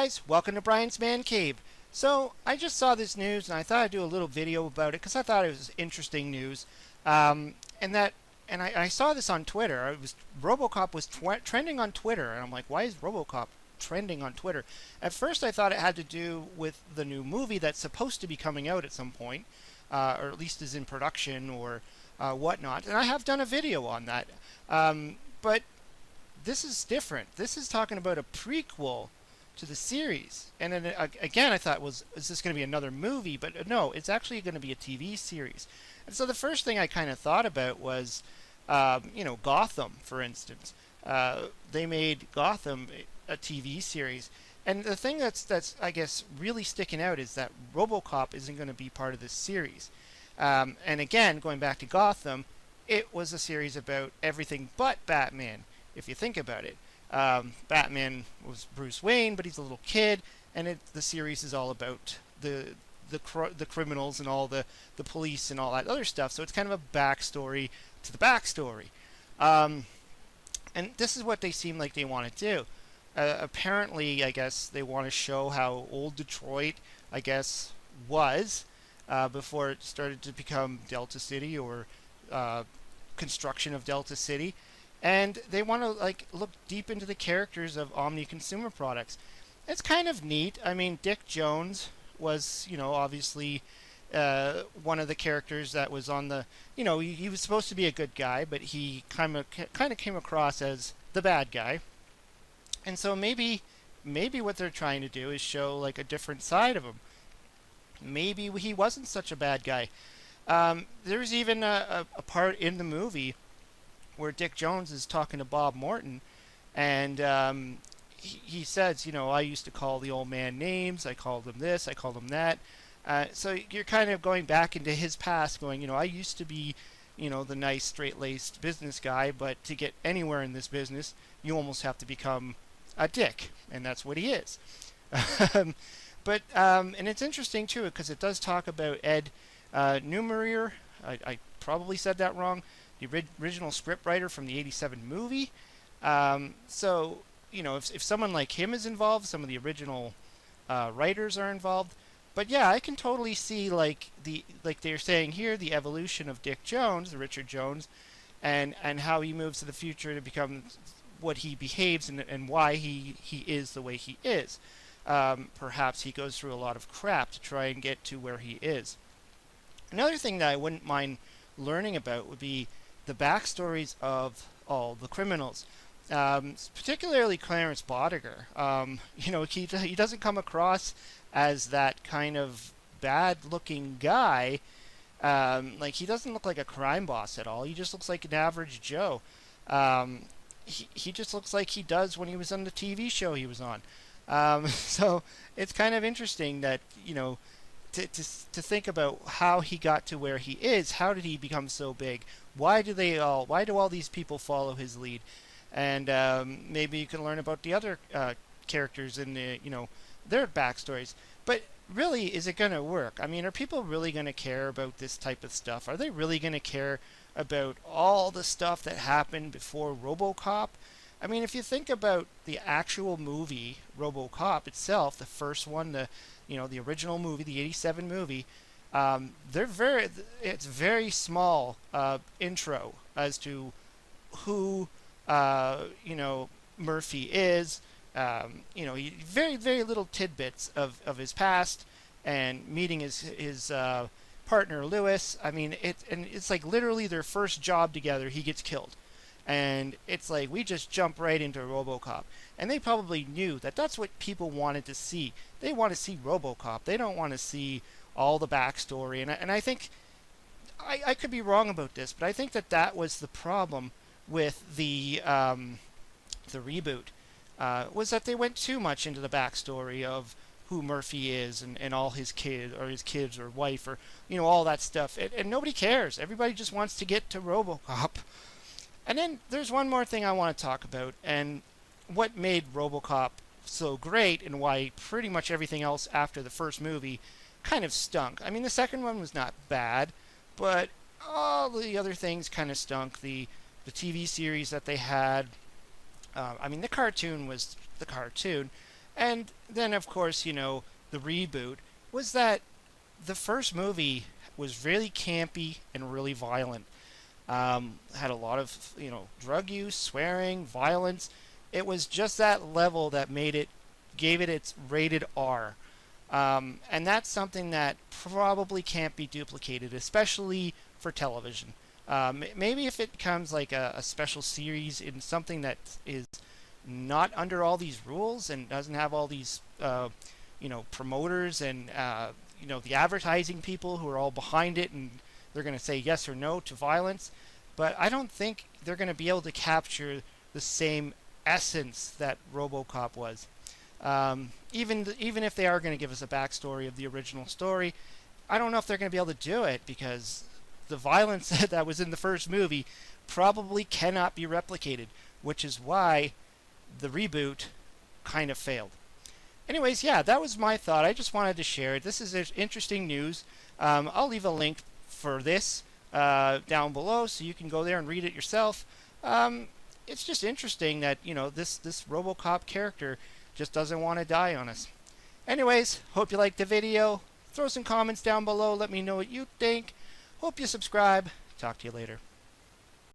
guys, welcome to Brian's Man Cave. So I just saw this news and I thought I'd do a little video about it because I thought it was interesting news. And that and I saw this on Twitter. It was RoboCop was trending on Twitter, and I'm like, why is RoboCop trending on Twitter? At first, I thought it had to do with the new movie that's supposed to be coming out at some point, or at least is in production or whatnot. And I have done a video on that, but this is different. This is talking about a prequel to the series. And then again, I thought, is this going to be another movie? But no, it's actually going to be a TV series. And so the first thing I kind of thought about was, Gotham, for instance. They made Gotham a TV series. And the thing that's I guess really sticking out is that RoboCop isn't going to be part of this series. And again, going back to Gotham, it was a series about everything but Batman, if you think about it. Batman was Bruce Wayne, but he's a little kid, and the series is all about the criminals and all the police and all that other stuff. So it's kind of a backstory to the backstory. And this is what they seem like they want to do. Apparently, I guess they want to show how old Detroit, I guess, was before it started to become Delta City or construction of Delta City. And they want to look deep into the characters of Omni Consumer Products. It's kind of neat. I mean, Dick Jones was, obviously one of the characters that was on the, he was supposed to be a good guy, but he kind of came across as the bad guy. And so maybe what they're trying to do is show like a different side of him. Maybe he wasn't such a bad guy. There's even a part in the movie where Dick Jones is talking to Bob Morton, and he says, I used to call the old man names. I called him this. I called him that. So you're kind of going back into his past, going, I used to be, the nice, straight-laced business guy, but to get anywhere in this business, you almost have to become a dick, and that's what he is. And it's interesting, too, because it does talk about Ed Numerier. I probably said that wrong. The original scriptwriter from the '87 movie. So, if someone like him is involved, some of the original writers are involved. But yeah, I can totally see like they're saying here, the evolution of Dick Jones, Richard Jones, and how he moves to the future to become what he behaves and why he is the way he is. Perhaps he goes through a lot of crap to try and get to where he is. Another thing that I wouldn't mind learning about would be the backstories of all the criminals, particularly Clarence Bodiger. He doesn't come across as that kind of bad-looking guy. He doesn't look like a crime boss at all. He just looks like an average Joe. He just looks like he does when he was on the TV show he was on. So it's kind of interesting that to think about how he got to where he is. How did he become so big? Why do all these people follow his lead? And maybe you can learn about the other characters in their backstories. But really, is it going to work? I mean, are people really going to care about this type of stuff? Are they really going to care about all the stuff that happened before RoboCop? I mean, if you think about the actual movie RoboCop itself, the first one, the original movie, the '87 movie, it's very small intro as to who Murphy is. Very very little tidbits of his past and meeting his partner Lewis. I mean, it's like literally their first job together. He gets killed. And it's like we just jump right into RoboCop. And they probably knew that that's what people wanted to see. They want to see RoboCop. They don't want to see all the backstory. And I think, I could be wrong about this, but I think that was the problem with the reboot. Was that they went too much into the backstory of who Murphy is and all his kids or wife or, all that stuff. And nobody cares. Everybody just wants to get to RoboCop. And then there's one more thing I want to talk about, and what made RoboCop so great and why pretty much everything else after the first movie kind of stunk. I mean, the second one was not bad, but all the other things kind of stunk. The TV series that they had, the cartoon was the cartoon, And then, of course, the reboot was that the first movie was really campy and really violent. Had a lot of, drug use, swearing, violence. It was just that level that gave it its rated R. And that's something that probably can't be duplicated, especially for television. Maybe if it becomes like a special series in something that is not under all these rules and doesn't have all these, promoters and, the advertising people who are all behind it and they're going to say yes or no to violence. But I don't think they're going to be able to capture the same essence that RoboCop was. Even if they are going to give us a backstory of the original story, I don't know if they're going to be able to do it because the violence that was in the first movie probably cannot be replicated, which is why the reboot kind of failed. Anyways, yeah, that was my thought. I just wanted to share it. This is interesting news. I'll leave a link for this down below so you can go there and read it yourself. It's just interesting that, this RoboCop character just doesn't want to die on us. Anyways, hope you liked the video. Throw some comments down below. Let me know what you think. Hope you subscribe. Talk to you later.